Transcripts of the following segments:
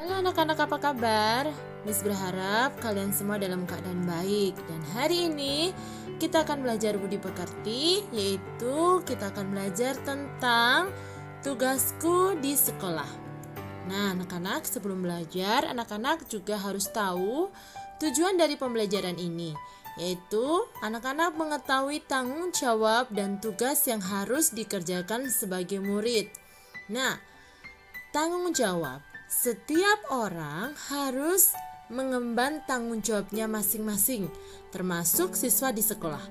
Halo anak-anak, apa kabar? Miss berharap kalian semua dalam keadaan baik. Dan hari ini kita akan belajar budi pekerti, yaitu kita akan belajar tentang tugasku di sekolah. Nah anak-anak, sebelum belajar, anak-anak juga harus tahu tujuan dari pembelajaran ini, yaitu anak-anak mengetahui tanggung jawab dan tugas yang harus dikerjakan sebagai murid. Nah, tanggung jawab. Setiap orang harus mengemban tanggung jawabnya masing-masing, termasuk siswa di sekolah.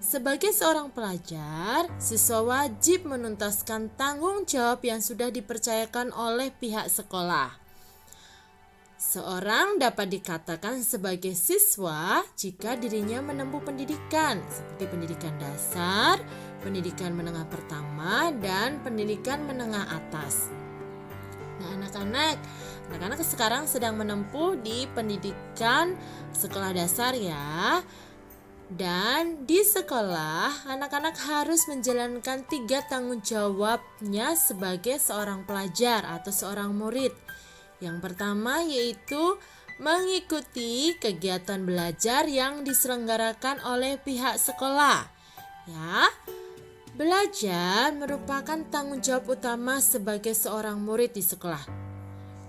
Sebagai seorang pelajar, siswa wajib menuntaskan tanggung jawab yang sudah dipercayakan oleh pihak sekolah. Seorang dapat dikatakan sebagai siswa jika dirinya menempuh pendidikan, seperti pendidikan dasar, pendidikan menengah pertama, dan pendidikan menengah atas. Nah, anak-anak sekarang sedang menempuh di pendidikan sekolah dasar ya. Dan di sekolah, anak-anak harus menjalankan 3 tanggung jawabnya sebagai seorang pelajar atau seorang murid. Yang pertama yaitu mengikuti kegiatan belajar yang diselenggarakan oleh pihak sekolah. Ya. Belajar merupakan tanggung jawab utama sebagai seorang murid di sekolah.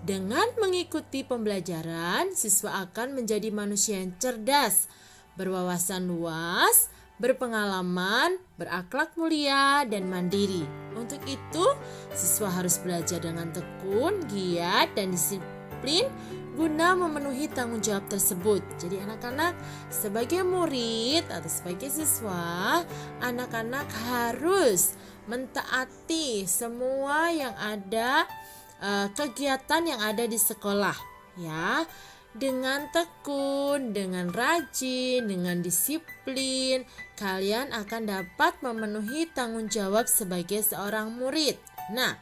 Dengan mengikuti pembelajaran, siswa akan menjadi manusia yang cerdas, berwawasan luas, berpengalaman, berakhlak mulia, dan mandiri. Untuk itu, siswa harus belajar dengan tekun, giat, dan disiplin guna memenuhi tanggung jawab tersebut. Jadi anak-anak sebagai murid atau sebagai siswa, anak-anak harus mentaati semua yang ada, kegiatan yang ada di sekolah ya. Dengan tekun, dengan rajin, dengan disiplin, kalian akan dapat memenuhi tanggung jawab sebagai seorang murid. Nah,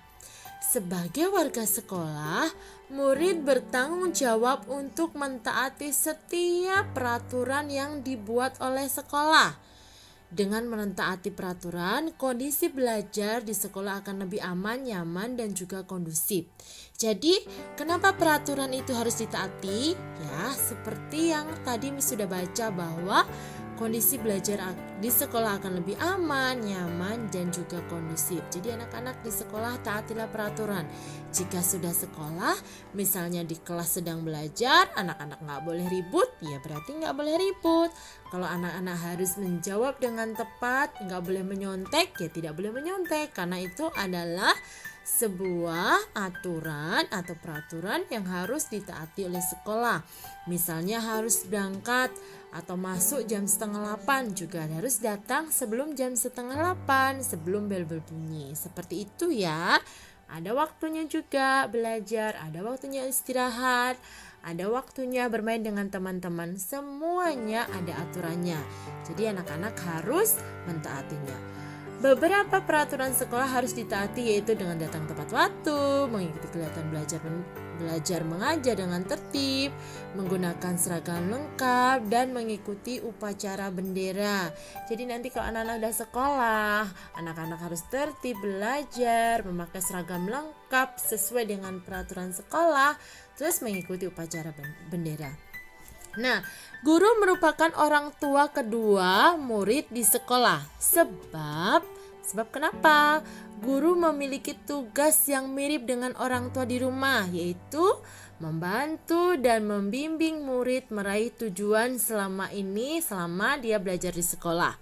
sebagai warga sekolah, murid bertanggung jawab untuk mentaati setiap peraturan yang dibuat oleh sekolah. Dengan mentaati peraturan, kondisi belajar di sekolah akan lebih aman, nyaman, dan juga kondusif. Jadi, kenapa peraturan itu harus ditaati? Ya, seperti yang tadi Miss sudah baca bahwa kondisi belajar di sekolah akan lebih aman, nyaman, dan juga kondusif. Jadi anak-anak di sekolah taatilah peraturan. Jika sudah sekolah, misalnya di kelas sedang belajar, anak-anak nggak boleh ribut, ya berarti nggak boleh ribut. Kalau anak-anak harus menjawab dengan tepat, nggak boleh menyontek, ya tidak boleh menyontek. Karena itu adalah sebuah aturan atau peraturan yang harus ditaati oleh sekolah. Misalnya harus berangkat atau masuk jam 7:30, juga harus datang sebelum jam 7:30, sebelum bel berbunyi. Seperti itu ya. Ada waktunya juga belajar, ada waktunya istirahat, ada waktunya bermain dengan teman-teman. Semuanya ada aturannya. Jadi anak-anak harus mentaatinya. Beberapa peraturan sekolah harus ditaati, yaitu dengan datang tepat waktu, mengikuti kegiatan belajar mengajar dengan tertib, menggunakan seragam lengkap, dan mengikuti upacara bendera. Jadi nanti kalau anak-anak udah sekolah, anak-anak harus tertib belajar, memakai seragam lengkap sesuai dengan peraturan sekolah, terus mengikuti upacara bendera. Nah, guru merupakan orang tua kedua murid di sekolah. Sebab kenapa? Guru memiliki tugas yang mirip dengan orang tua di rumah, yaitu membantu dan membimbing murid meraih tujuan selama dia belajar di sekolah.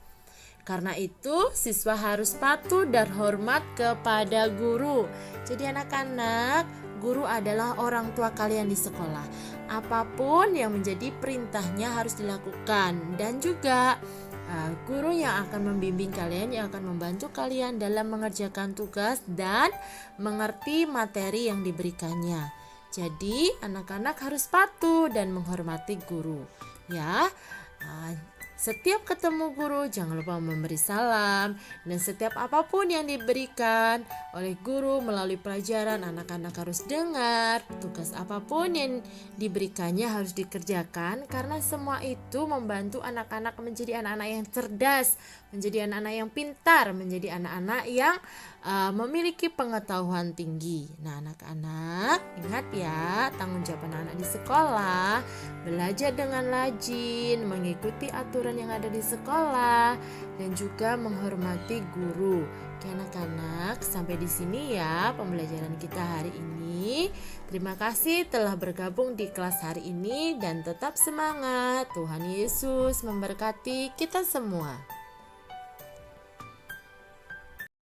Karena itu, siswa harus patuh dan hormat kepada guru. Jadi anak-anak, guru adalah orang tua kalian di sekolah. Apapun yang menjadi perintahnya harus dilakukan. Dan juga guru yang akan membimbing kalian, yang akan membantu kalian dalam mengerjakan tugas dan mengerti materi yang diberikannya. Jadi anak-anak harus patuh dan menghormati guru ya. Setiap ketemu guru jangan lupa memberi salam, dan setiap apapun yang diberikan oleh guru melalui pelajaran, anak-anak harus dengar. Tugas apapun yang diberikannya harus dikerjakan, karena semua itu membantu anak-anak menjadi anak-anak yang cerdas, menjadi anak-anak yang pintar, menjadi anak-anak yang memiliki pengetahuan tinggi. Nah, anak-anak, ingat ya, tanggung jawab anak-anak di sekolah, belajar dengan rajin, mengikuti aturan yang ada di sekolah, dan juga menghormati guru. Oke, anak-anak, sampai di sini ya pembelajaran kita hari ini. Terima kasih telah bergabung di kelas hari ini dan tetap semangat. Tuhan Yesus memberkati kita semua.